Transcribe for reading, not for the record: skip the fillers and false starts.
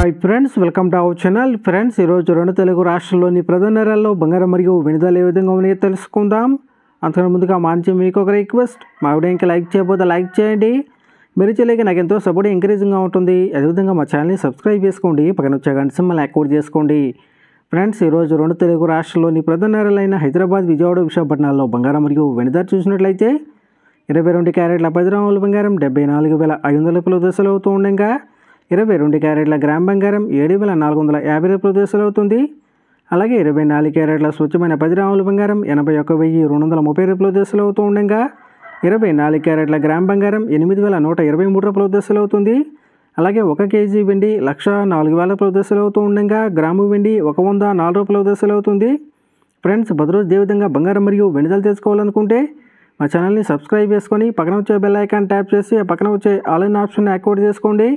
Hi friends, welcome to our channel. Friends, ఈరోజు రెండు తెలుగు రాష్ట్రాల్లోని ప్రధాన నగరాల్లో బంగారం మరియు వెనుదల ఏ విధంగా ఉన్నాయో తెలుసుకుందాం. అంతకన్నా ముందుగా మంచి మీకు ఒక రిక్వెస్ట్, మా వీడియోకి లైక్ చేయకపోతే లైక్ చేయండి. మీరు చేయలేక నాకు ఎంతో సపోర్ట్ ఎంకరేజింగ్గా ఉంటుంది. అదేవిధంగా మా ఛానల్ని సబ్స్క్రైబ్ చేసుకోండి, పక్కన వచ్చే గంట సింబల్ యాక్టివేట్ చేసుకోండి. ఫ్రెండ్స్, ఈరోజు రెండు తెలుగు రాష్ట్రాల్లోని ప్రధాన నగరాలైన హైదరాబాద్, విజయవాడ, విశాఖపట్నాల్లో బంగారం మరియు వెనుదల చూసినట్లయితే 22 క్యారెట్ల 10 గ్రాముల బంగారం 74,500 రూపాయల దశలు అవుతూ ఉండగా 22 క్యారెట్ల గ్రామ్ బంగారం 7,450 రూపాయల దశలు అవుతుంది. అలాగే 24 క్యారెట్ల స్వచ్ఛమైన 10 గ్రాముల బంగారం 81,230 రూపాయల దశలు అవుతూ ఉండగా 24 క్యారెట్ల గ్రామ్ బంగారం 8,123 రూపాయల దశలు అవుతుంది. అలాగే 1 కేజీ వెండి 1,04,000 రూపాయల దశలు అవుతూ ఉండగా గ్రాము వెండి 104 రూపాయల దశలు అవుతుంది. ఫ్రెండ్స్, బదురోజు ఏ విధంగా బంగారం మరియు వెనుదల తెలుసుకోవాలనుకుంటే మా ఛానల్ని సబ్స్క్రైబ్ చేసుకొని పక్కన వచ్చే బెల్ ఐకాన్ ట్యాప్ చేసి పక్కన వచ్చే ఆల్ ఇన్ ఆప్షన్ యాక్టివేట్ చేసుకోండి.